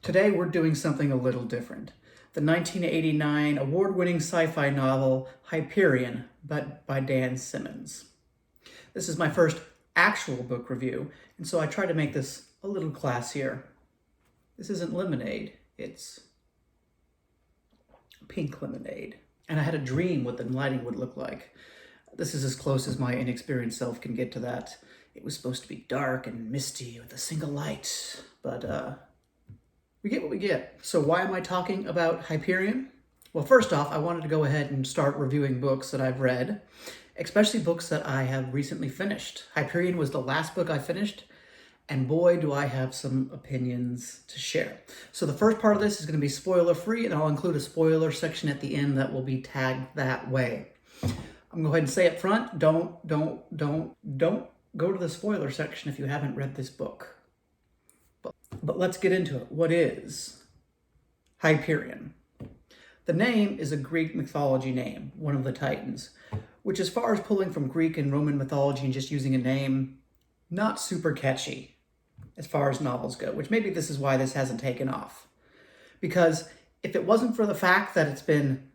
Today we're doing something a little different. The 1989 award-winning sci-fi novel Hyperion, but by Dan Simmons. This is my first actual book review, and so I try to make this a little classier. This isn't lemonade, it's pink lemonade. And I had a dream what the lighting would look like. This is as close as my inexperienced self can get to that. It was supposed to be dark and misty with a single light, but we get what we get. So why am I talking about Hyperion? Well, first off, I wanted to go ahead and start reviewing books that I've read, especially books that I have recently finished. Hyperion was the last book I finished, and boy, do I have some opinions to share. So the first part of this is going to be spoiler-free, and I'll include a spoiler section at the end that will be tagged that way. I'm going to go ahead and say up front, don't go to the spoiler section if you haven't read this book. But let's get into it. What is Hyperion? The name is a Greek mythology name, one of the Titans, which as far as pulling from Greek and Roman mythology and just using a name, not super catchy as far as novels go, which maybe this is why this hasn't taken off. Because if it wasn't for the fact that it's been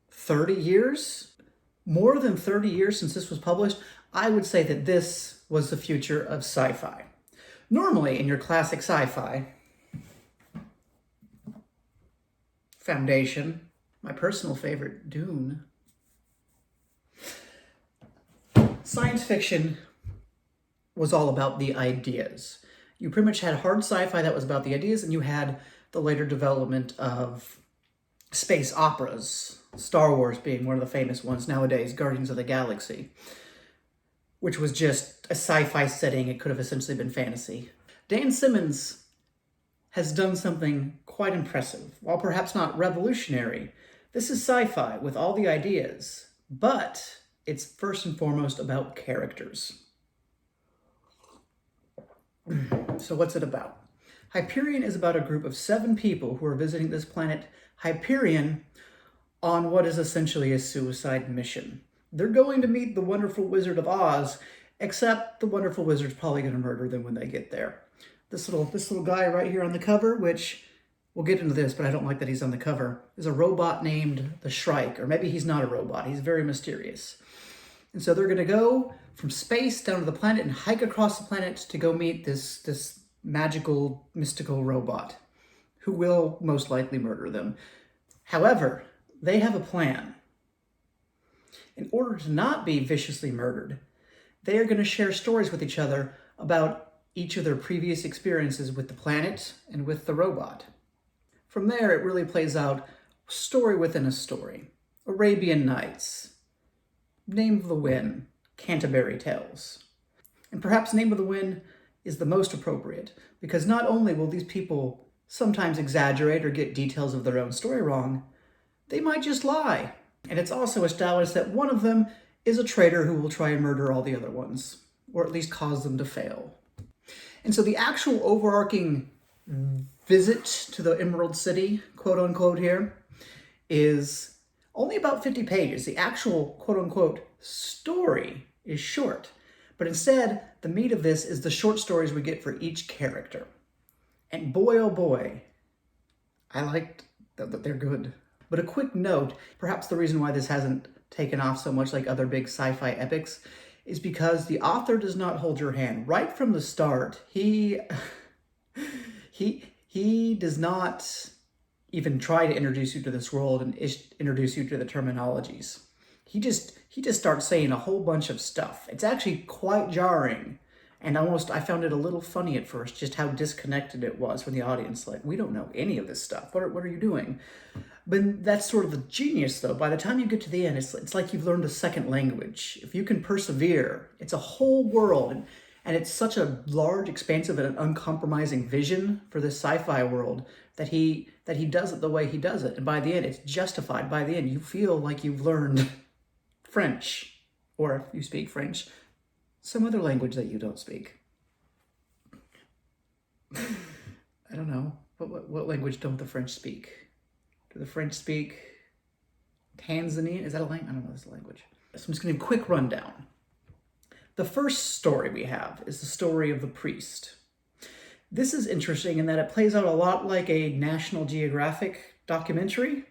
30 years, more than 30 years since this was published, I would say that this was the future of sci-fi. Normally, in your classic sci-fi, Foundation, my personal favorite, Dune, science fiction was all about the ideas. You pretty much had hard sci-fi that was about the ideas, and you had the later development of space operas, Star Wars being one of the famous ones nowadays, Guardians of the Galaxy, which was just a sci-fi setting. It could have essentially been fantasy. Dan Simmons has done something quite impressive. While perhaps not revolutionary, this is sci-fi with all the ideas, but it's first and foremost about characters. So what's it about? Hyperion is about a group of 7 people who are visiting this planet Hyperion on what is essentially a suicide mission. They're going to meet the wonderful Wizard of Oz, except the wonderful wizard's probably going to murder them when they get there. This little guy right here on the cover, which we'll get into this, but I don't like that he's on the cover, is a robot named the Shrike, or maybe he's not a robot. He's very mysterious. And so they're going to go from space down to the planet and hike across the planet to go meet this magical, mystical robot who will most likely murder them. However, they have a plan. In order to not be viciously murdered, they are going to share stories with each other about each of their previous experiences with the planet and with the robot. From there, it really plays out story within a story. Arabian Nights, Name of the Wind, Canterbury Tales. And perhaps Name of the Wind is the most appropriate, because not only will these people sometimes exaggerate or get details of their own story wrong, they might just lie. And it's also established that one of them is a traitor who will try and murder all the other ones, or at least cause them to fail. And so the actual overarching visit to the Emerald City, quote unquote here, is only about 50 pages. The actual quote unquote story is short, but instead the meat of this is the short stories we get for each character. And boy, oh boy, I liked that they're good. But a quick note, perhaps the reason why this hasn't taken off so much like other big sci-fi epics is because the author does not hold your hand. Right from the start, he does not even try to introduce you to this world and introduce you to the terminologies. He just starts saying a whole bunch of stuff. It's actually quite jarring. And I found it a little funny at first, just how disconnected it was from the audience. Like, we don't know any of this stuff. What are you doing? But that's sort of the genius, though. By the time you get to the end, it's like you've learned a second language. If you can persevere, it's a whole world. And it's such a large, expansive, and uncompromising vision for this sci-fi world that he does it the way he does it. And by the end, it's justified. By the end, you feel like you've learned French, or if you speak French, some other language that you don't speak. I don't know. What language don't the French speak? Do the French speak Tanzanian? Is that a language? I don't know this language. So I'm just going to give a quick rundown. The first story we have is the story of the priest. This is interesting in that it plays out a lot like a National Geographic documentary.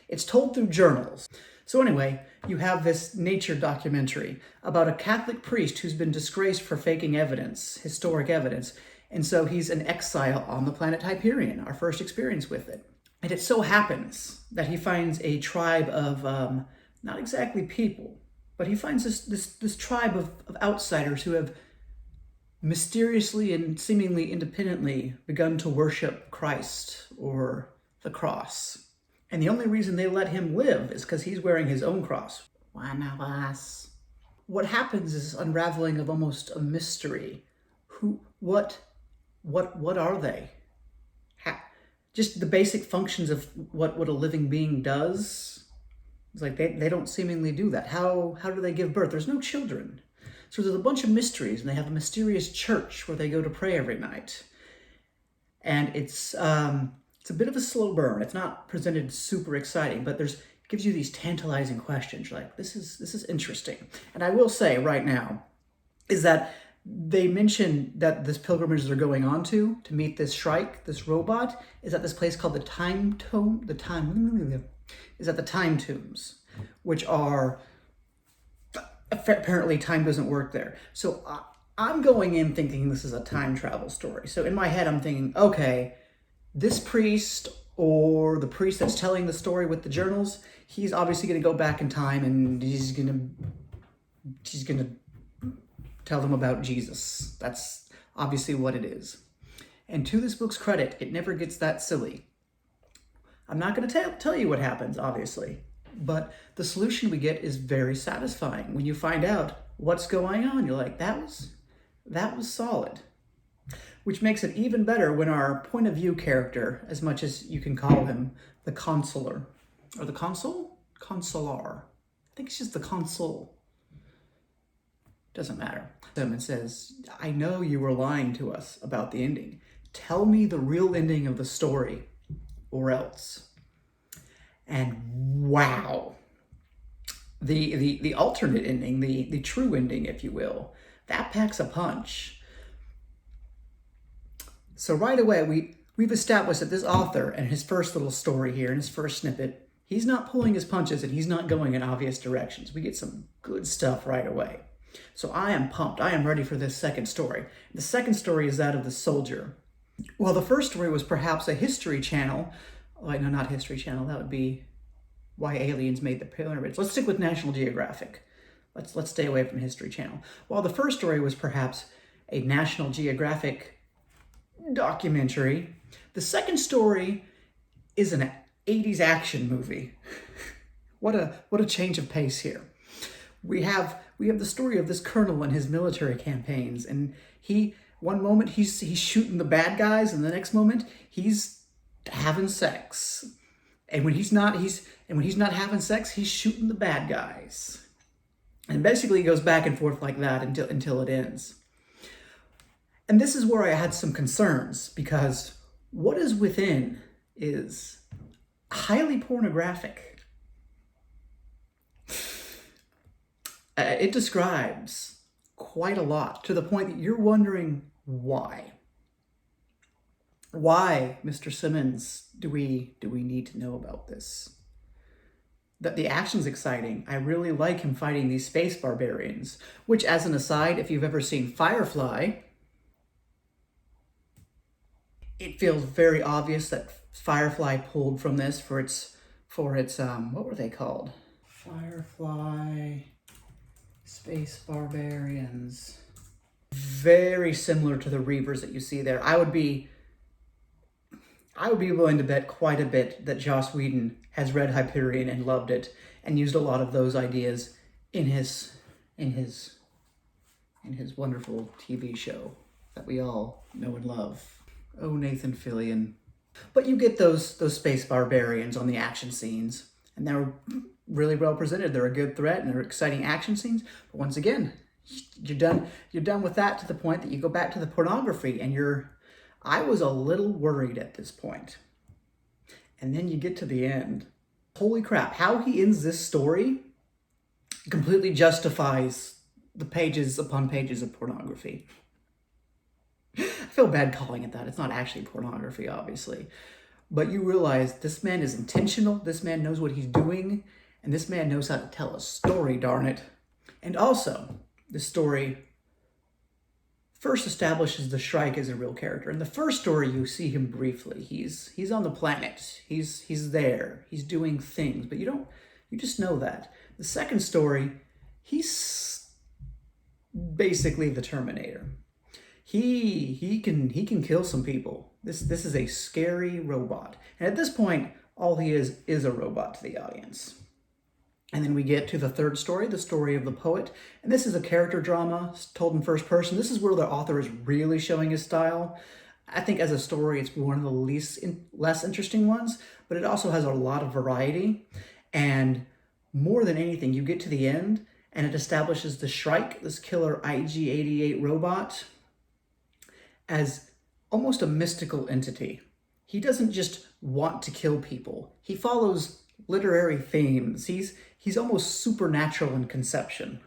It's told through journals. So anyway, you have this nature documentary about a Catholic priest who's been disgraced for faking evidence, historic evidence, and so he's in exile on the planet Hyperion, our first experience with it. And it so happens that he finds a tribe of, not exactly people, but he finds this tribe of outsiders who have mysteriously and seemingly independently begun to worship Christ or the cross. And the only reason they let him live is because he's wearing his own cross. One of us. What happens is unraveling of almost a mystery. What are they? Just the basic functions of what a living being does. It's like they don't seemingly do that. How do they give birth? There's no children. So there's a bunch of mysteries, and they have a mysterious church where they go to pray every night. And it's a bit of a slow burn. It's not presented super exciting, but it gives you these tantalizing questions. You're like, this is interesting. And I will say right now is that they mention that this pilgrimage they're going on to meet this Shrike, this robot, is at this place called the Time Tombs, which are apparently time doesn't work there. So I'm going in thinking this is a time travel story. So in my head, I'm thinking, okay, this priest or the priest that's telling the story with the journals, he's obviously going to go back in time and he's going to tell them about Jesus. That's obviously what it is. And to this book's credit, it never gets that silly. I'm not going to tell you what happens, obviously, but the solution we get is very satisfying. When you find out what's going on, you're like, that was solid. Which makes it even better when our point of view character, as much as you can call him the consular, or the consul? Consular. I think it's just the consul. Doesn't matter. Simmons says, I know you were lying to us about the ending. Tell me the real ending of the story, or else. And wow. The alternate ending, the true ending, if you will, that packs a punch. So right away, we've established that this author and his first little story here, in his first snippet, he's not pulling his punches and he's not going in obvious directions. We get some good stuff right away. So I am pumped. I am ready for this second story. The second story is that of the soldier. Well, the first story was perhaps a History Channel. Wait, no, not History Channel. That would be Why Aliens Made the Pyramids. Let's stick with National Geographic. Let's stay away from History Channel. While the first story was perhaps a National Geographic documentary, the second story is an 80s action movie. What a change of pace here. We have the story of this colonel and his military campaigns, and one moment he's shooting the bad guys, and the next moment he's having sex. And when he's not having sex, he's shooting the bad guys. And basically it goes back and forth like that until it ends. And this is where I had some concerns, because what is within is highly pornographic. It describes quite a lot, to the point that you're wondering why. Why, Mr. Simmons, do we need to know about this? That the action's exciting. I really like him fighting these space barbarians, which, as an aside, if you've ever seen Firefly, it feels very obvious that Firefly pulled from this for its what were they called? Firefly Space Barbarians. Very similar to the Reavers that you see there. I would be willing to bet quite a bit that Joss Whedon has read Hyperion and loved it and used a lot of those ideas in his wonderful TV show that we all know and love. Oh, Nathan Fillion. But you get those space barbarians on the action scenes, and they're really well presented. They're a good threat, and they're exciting action scenes. But once again, you're done with that to the point that you go back to the pornography, and I was a little worried at this point. And then you get to the end. Holy crap, how he ends this story completely justifies the pages upon pages of pornography. feel bad calling it that. It's not actually pornography, obviously. But you realize this man is intentional, this man knows what he's doing, and this man knows how to tell a story, darn it. And also, the story first establishes the Shrike as a real character. In the first story, you see him briefly. He's on the planet. He's there. He's doing things, but you just know that. The second story, he's basically the Terminator. He can kill some people. This is a scary robot. And at this point, all he is a robot to the audience. And then we get to the third story, the story of the poet. And this is a character drama told in first person. This is where the author is really showing his style. I think as a story, it's one of the less interesting ones, but it also has a lot of variety. And more than anything, you get to the end and it establishes the Shrike, this killer IG-88 robot, as almost a mystical entity. He doesn't just want to kill people. He follows literary themes. He's almost supernatural in conception,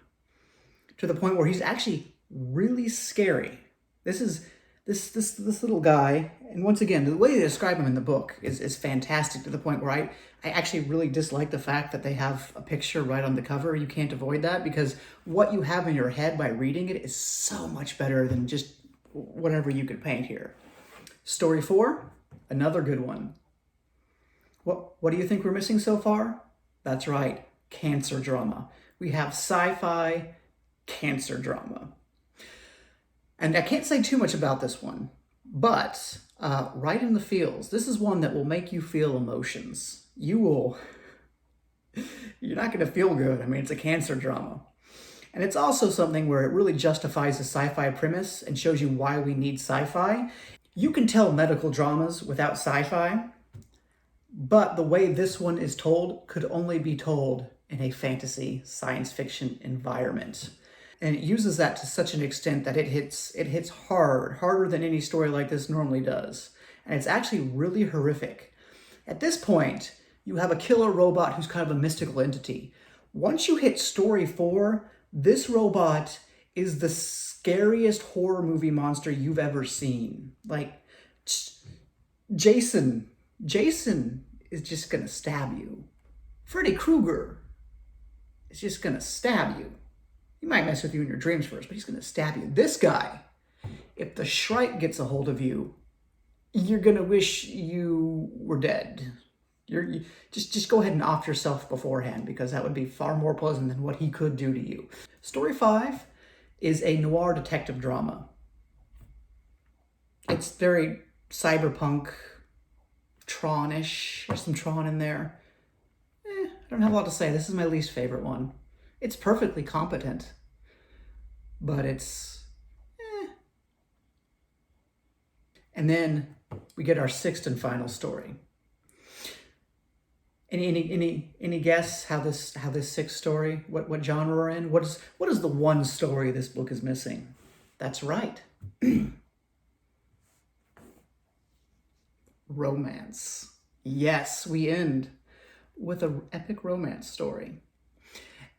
to the point where he's actually really scary. This little guy, and once again, the way they describe him in the book is fantastic, to the point where I actually really dislike the fact that they have a picture right on the cover. You can't avoid that, because what you have in your head by reading it is so much better than just whatever you could paint here. Story 4, another good one. What do you think we're missing so far? That's right, cancer drama. We have sci-fi cancer drama. And I can't say too much about this one, but right in the feels, this is one that will make you feel emotions. You're not going to feel good. I mean, it's a cancer drama. And it's also something where it really justifies the sci-fi premise and shows you why we need sci-fi. You can tell medical dramas without sci-fi, but the way this one is told could only be told in a fantasy science fiction environment. And it uses that to such an extent that it hits harder than any story like this normally does. And it's actually really horrific. At this point, you have a killer robot who's kind of a mystical entity. Once you hit story 4, this robot is the scariest horror movie monster you've ever seen. Like, Jason is just gonna stab you. Freddy Krueger is just gonna stab you. He might mess with you in your dreams first, but he's gonna stab you. This guy, if the Shrike gets a hold of you, you're gonna wish you were dead. Just go ahead and off yourself beforehand, because that would be far more pleasant than what he could do to you. Story 5 is a noir detective drama. It's very cyberpunk, Tron-ish. There's some Tron in there. I don't have a lot to say. This is my least favorite one. It's perfectly competent, but it's And then we get our 6th and final story. Any guess how this 6th story, what genre we're in? What is the one story this book is missing? That's right. Romance. Yes, we end with an epic romance story.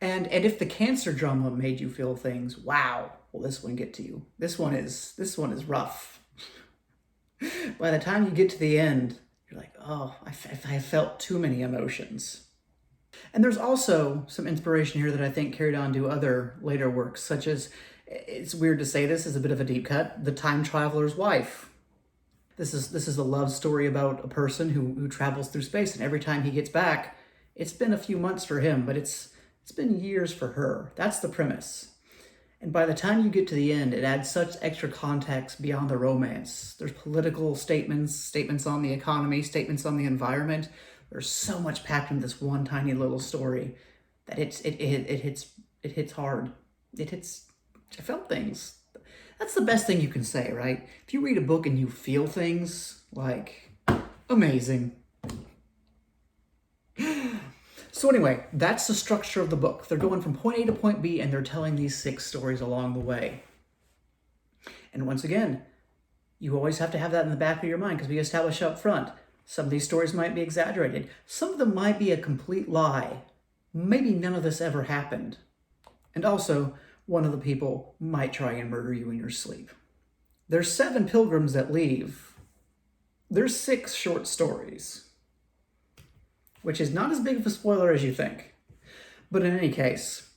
And if the cancer drama made you feel things, wow, will this one get to you? This one is rough. By the time you get to the end, you're like, oh, I felt too many emotions. And there's also some inspiration here that I think carried on to other later works, such as, it's weird to say this is a bit of a deep cut, The Time Traveler's Wife. This is a love story about a person who travels through space, and every time he gets back, it's been a few months for him, but it's been years for her. That's the premise. And by the time you get to the end, it adds such extra context beyond the romance. There's political statements on the economy, statements on the environment. There's so much packed into this one tiny little story that it hits hard. I felt things. That's the best thing you can say, right? If you read a book and you feel things, like, amazing. So anyway, that's the structure of the book. They're going from point A to point B, and they're telling these 6 stories along the way. And once again, you always have to have that in the back of your mind, because we established up front, some of these stories might be exaggerated. Some of them might be a complete lie. Maybe none of this ever happened. And also, one of the people might try and murder you in your sleep. There's 7 pilgrims that leave. There's 6 short stories, which is not as big of a spoiler as you think. But in any case,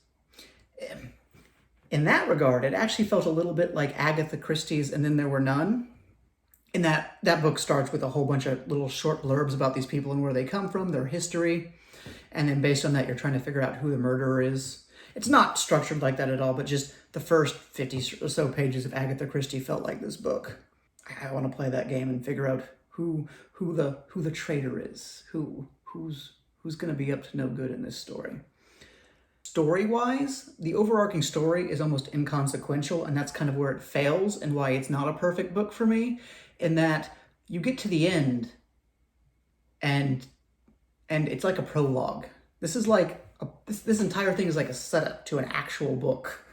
in that regard, it actually felt a little bit like Agatha Christie's And Then There Were None. In that book starts with a whole bunch of little short blurbs about these people and where they come from, their history. And then based on that, you're trying to figure out who the murderer is. It's not structured like that at all, but just the first 50 or so pages of Agatha Christie felt like this book. I want to play that game and figure out who the traitor is, who's going to be up to no good in this story. Story-wise, the overarching story is almost inconsequential, and that's kind of where it fails and why it's not a perfect book for me, in that you get to the end and it's like a prologue. This is like this entire thing is like a setup to an actual book.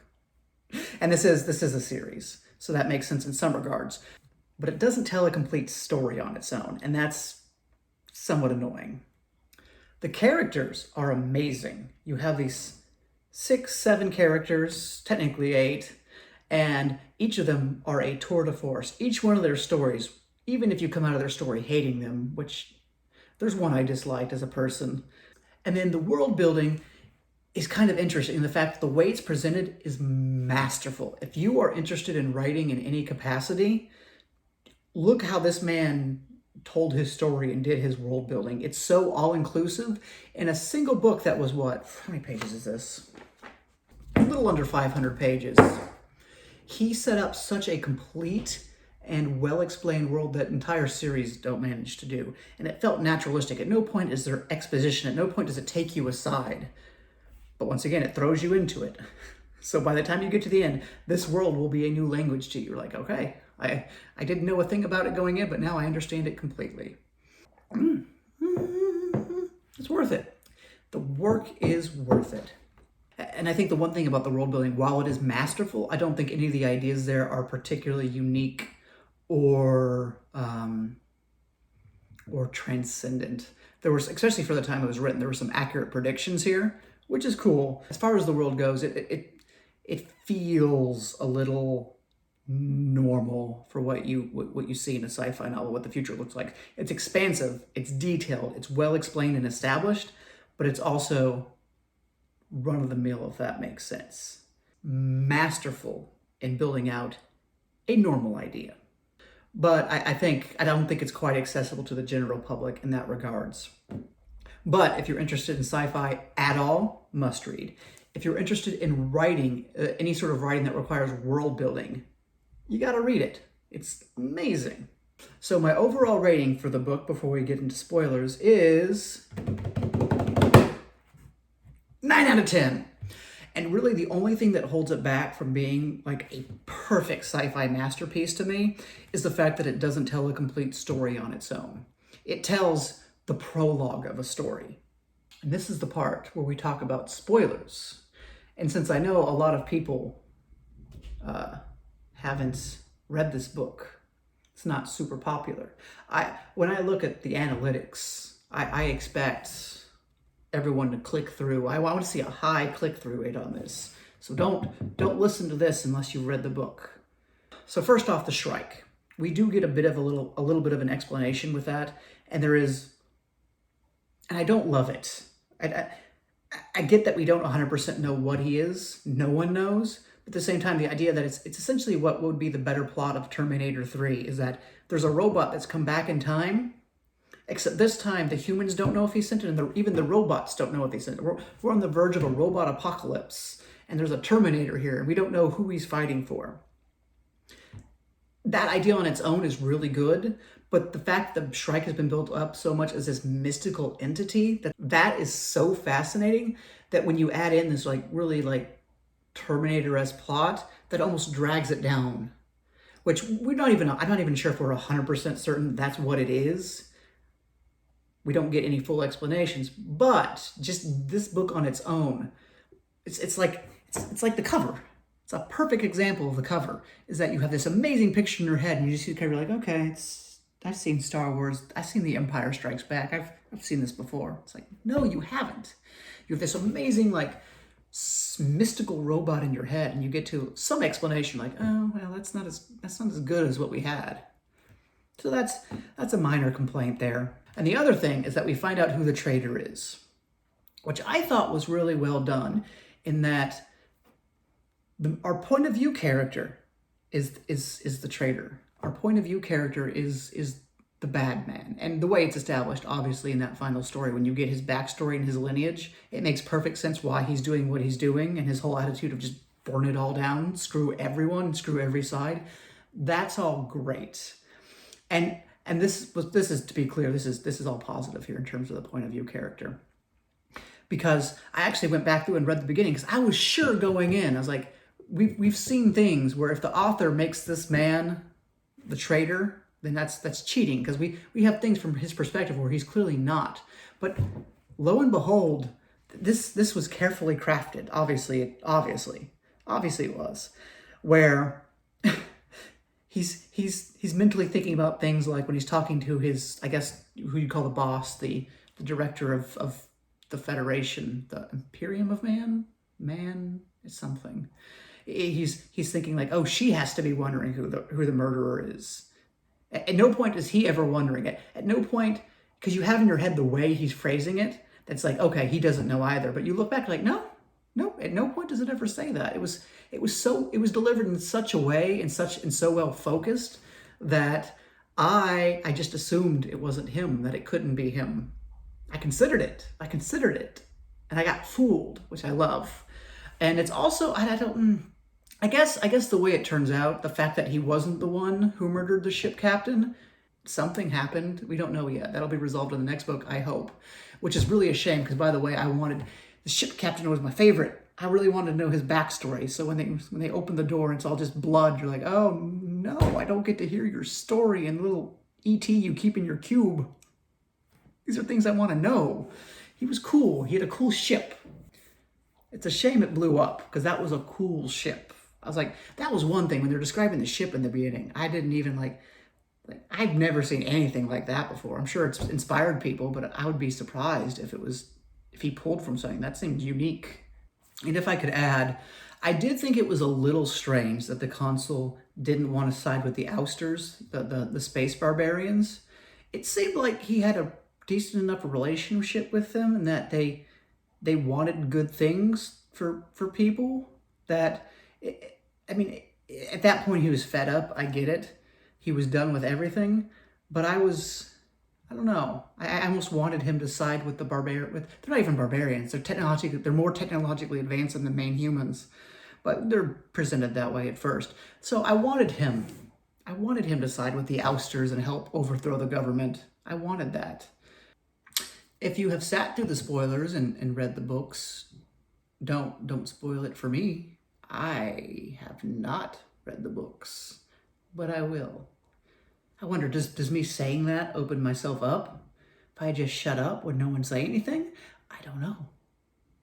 And this is a series, so that makes sense in some regards. But it doesn't tell a complete story on its own, and that's somewhat annoying. The characters are amazing. You have these 6, 7 characters, technically 8, and each of them are a tour de force. Each one of their stories, even if you come out of their story hating them, which there's one I disliked as a person. And then the world building is kind of interesting in the fact that the way it's presented is masterful. If you are interested in writing in any capacity, look how this man told his story and did his world building. It's so all-inclusive. In a single book that was what? How many pages is this? A little under 500 pages. He set up such a complete and well-explained world that entire series don't manage to do. And it felt naturalistic. At no point is there exposition. At no point does it take you aside. But once again, it throws you into it. So by the time you get to the end, this world will be a new language to you. You're like, okay, I didn't know a thing about it going in, but now I understand it completely. It's worth it. The work is worth it. And I think the one thing about the world building, while it is masterful, I don't think any of the ideas there are particularly unique or transcendent. There was, especially for the time it was written, there were some accurate predictions here, which is cool. As far as the world goes, it feels a little normal for what you see in a sci-fi novel, what the future looks like. It's expansive, it's detailed, it's well explained and established, but it's also run-of-the-mill, if that makes sense. Masterful in building out a normal idea. But I don't think it's quite accessible to the general public in that regards. But if you're interested in sci-fi at all, must read. If you're interested in writing, any sort of writing that requires world building, you gotta read it. It's amazing. So my overall rating for the book, before we get into spoilers, is 9 out of 10. And really the only thing that holds it back from being like a perfect sci-fi masterpiece to me is the fact that it doesn't tell a complete story on its own. It tells the prologue of a story. And this is the part where we talk about spoilers. And since I know a lot of people haven't read this book, it's not super popular. When I look at the analytics, I expect everyone to click through. I want to see a high click-through rate on this. So don't listen to this unless you've read the book. So first off, the Shrike. We do get a little bit of an explanation with that, and I don't love it. I get that we don't 100% know what he is. No one knows. But at the same time, the idea that it's essentially what would be the better plot of Terminator 3 is that there's a robot that's come back in time. Except this time, the humans don't know if he sent it, and even the robots don't know if he sent it. We're on the verge of a robot apocalypse, and there's a Terminator here, and we don't know who he's fighting for. That idea on its own is really good, but the fact that the Shrike has been built up so much as this mystical entity, that is so fascinating that when you add in this really Terminator-esque plot, that almost drags it down. Which I'm not even sure if we're 100% certain that's what it is. We don't get any full explanations, but just this book on its own, it's like the cover. It's a perfect example of the cover, is that you have this amazing picture in your head and you just see the cover, you're like, okay, I've seen Star Wars, I've seen The Empire Strikes Back, I've seen this before. It's like, no, you haven't. You have this amazing mystical robot in your head, and you get to some explanation like, oh well, that's not as good as what we had. So that's a minor complaint there. And the other thing is that we find out who the traitor is, which I thought was really well done, in that our point of view character is the traitor. Our point of view character is the bad man. And the way it's established, obviously, in that final story, when you get his backstory and his lineage, it makes perfect sense why he's doing what he's doing, and his whole attitude of just burn it all down, screw everyone, screw every side. That's all great. And this is, to be clear, this is all positive here in terms of the point of view character. Because I actually went back through and read the beginning, because I was sure going in, I was like, we've seen things where if the author makes this man the traitor, then that's cheating, because we have things from his perspective where he's clearly not. But lo and behold, this was carefully crafted. Obviously it was, where he's mentally thinking about things like when he's talking to his, I guess, who you call the boss, the director of the Federation, the Imperium of Man is something. He's thinking like, oh, she has to be wondering who the murderer is. At no point is he ever wondering it. At no point, because you have in your head the way he's phrasing it, that's like, okay, he doesn't know either. But you look back like, no, at no point does it ever say that. It was delivered in such a way and so well focused that I just assumed it wasn't him, that it couldn't be him. I considered it, and I got fooled, which I love. And it's also, I guess the way it turns out, the fact that he wasn't the one who murdered the ship captain, something happened. We don't know yet. That'll be resolved in the next book, I hope. Which is really a shame, because by the way, the ship captain was my favorite. I really wanted to know his backstory. So when they open the door and it's all just blood, you're like, oh no, I don't get to hear your story and little ET you keep in your cube. These are things I want to know. He was cool. He had a cool ship. It's a shame it blew up, because that was a cool ship. I was like, that was one thing when they're describing the ship in the beginning. I didn't even like I've never seen anything like that before. I'm sure it's inspired people, but I would be surprised if he pulled from something. That seemed unique. And if I could add, I did think it was a little strange that the consul didn't want to side with the ousters, the space barbarians. It seemed like he had a decent enough relationship with them, and that they wanted good things for people. That, I mean, at that point he was fed up. I get it. He was done with everything. But I don't know. I almost wanted him to side with the they're not even barbarians. They're more technologically advanced than the main humans. But they're presented that way at first. So I wanted him to side with the ousters and help overthrow the government. I wanted that. If you have sat through the spoilers and read the books, don't spoil it for me. I have not read the books, but I will. I wonder, does me saying that open myself up? If I just shut up, would no one say anything? I don't know.